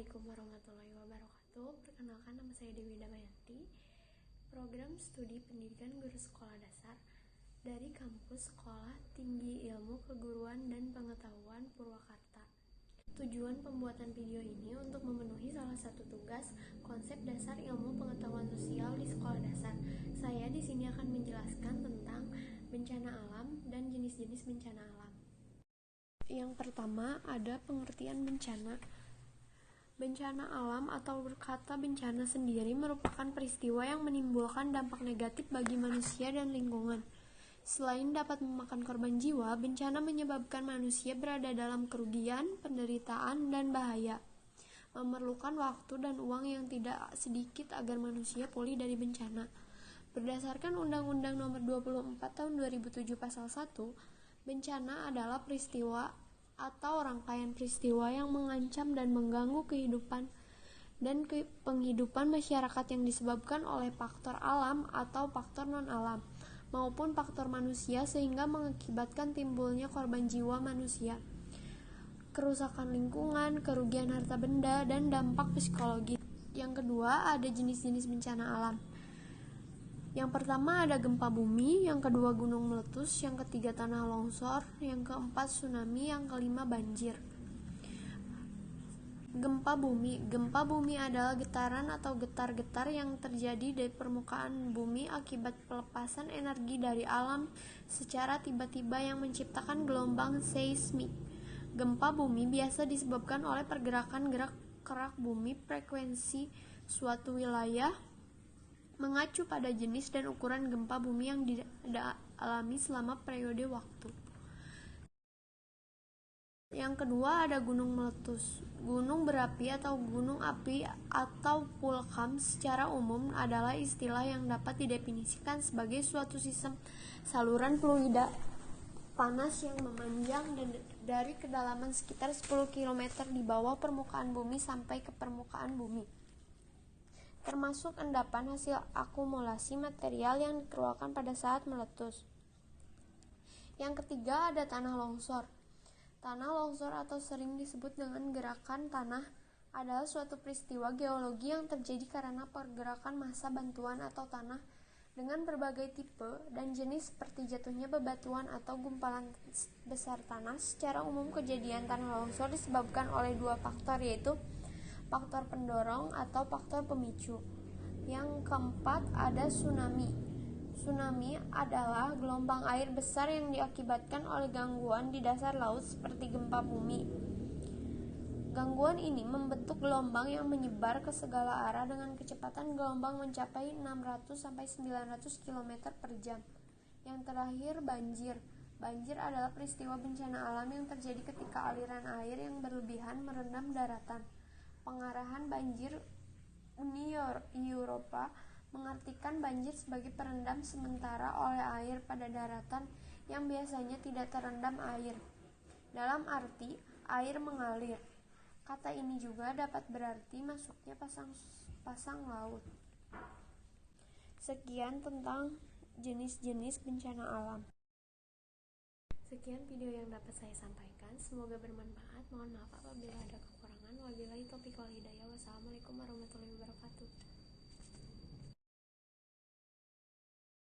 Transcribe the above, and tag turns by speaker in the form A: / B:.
A: Assalamualaikum warahmatullahi wabarakatuh. Perkenalkan, nama saya Dewi Damayanti, Program Studi Pendidikan Guru Sekolah Dasar dari Kampus Sekolah Tinggi Ilmu Keguruan dan Pengetahuan Purwakarta. Tujuan pembuatan video ini untuk memenuhi salah satu tugas konsep dasar ilmu pengetahuan sosial di sekolah dasar. Saya di sini akan menjelaskan tentang bencana alam dan jenis-jenis bencana alam. Yang pertama ada pengertian bencana. Bencana alam atau berkata bencana sendiri merupakan peristiwa yang menimbulkan dampak negatif bagi manusia dan lingkungan. Selain dapat memakan korban jiwa, bencana menyebabkan manusia berada dalam kerugian, penderitaan, dan bahaya. Memerlukan waktu dan uang yang tidak sedikit agar manusia pulih dari bencana. Berdasarkan Undang-Undang Nomor 24 Tahun 2007 Pasal 1, bencana adalah peristiwa atau rangkaian peristiwa yang mengancam dan mengganggu kehidupan dan penghidupan masyarakat yang disebabkan oleh faktor alam atau faktor non-alam maupun faktor manusia sehingga mengakibatkan timbulnya korban jiwa manusia, kerusakan lingkungan, kerugian harta benda, dan dampak psikologis. Yang kedua, ada jenis-jenis bencana alam. Yang pertama ada gempa bumi, yang kedua gunung meletus, yang ketiga tanah longsor, yang keempat tsunami, yang kelima banjir. Gempa bumi adalah getaran atau getar-getar yang terjadi di permukaan bumi akibat pelepasan energi dari alam secara tiba-tiba yang menciptakan gelombang seismik. Gempa bumi biasa disebabkan oleh pergerakan gerak bumi. Frekuensi suatu wilayah mengacu pada jenis dan ukuran gempa bumi yang dialami selama periode waktu. Yang kedua ada gunung meletus. Gunung berapi atau gunung api atau vulkan secara umum adalah istilah yang dapat didefinisikan sebagai suatu sistem saluran fluida panas yang memanjang dari kedalaman sekitar 10 km di bawah permukaan bumi sampai ke permukaan bumi, termasuk endapan hasil akumulasi material yang dikeluarkan pada saat meletus. Yang ketiga ada tanah longsor. Tanah longsor atau sering disebut dengan gerakan tanah adalah suatu peristiwa geologi yang terjadi karena pergerakan massa bantuan atau tanah dengan berbagai tipe dan jenis seperti jatuhnya bebatuan atau gumpalan besar tanah. Secara umum kejadian tanah longsor disebabkan oleh dua faktor, yaitu faktor pendorong atau faktor pemicu. Yang keempat ada tsunami. Tsunami adalah gelombang air besar yang diakibatkan oleh gangguan di dasar laut seperti gempa bumi. Gangguan ini membentuk gelombang yang menyebar ke segala arah dengan kecepatan gelombang mencapai 600-900 km per jam. Yang terakhir banjir. Banjir adalah peristiwa bencana alam yang terjadi ketika aliran air yang berlebihan merendam daratan. Pengarahan banjir Uni Eropa mengartikan banjir sebagai perendam sementara oleh air pada daratan yang biasanya tidak terendam air. Dalam arti air mengalir. Kata ini juga dapat berarti masuknya pasang laut. Sekian tentang jenis-jenis bencana alam. Sekian video yang dapat saya sampaikan. Semoga bermanfaat. Mohon maaf apabila ada kekurangan. Wabillahi taufiq wal hidayah. Wassalamualaikum warahmatullahi wabarakatuh.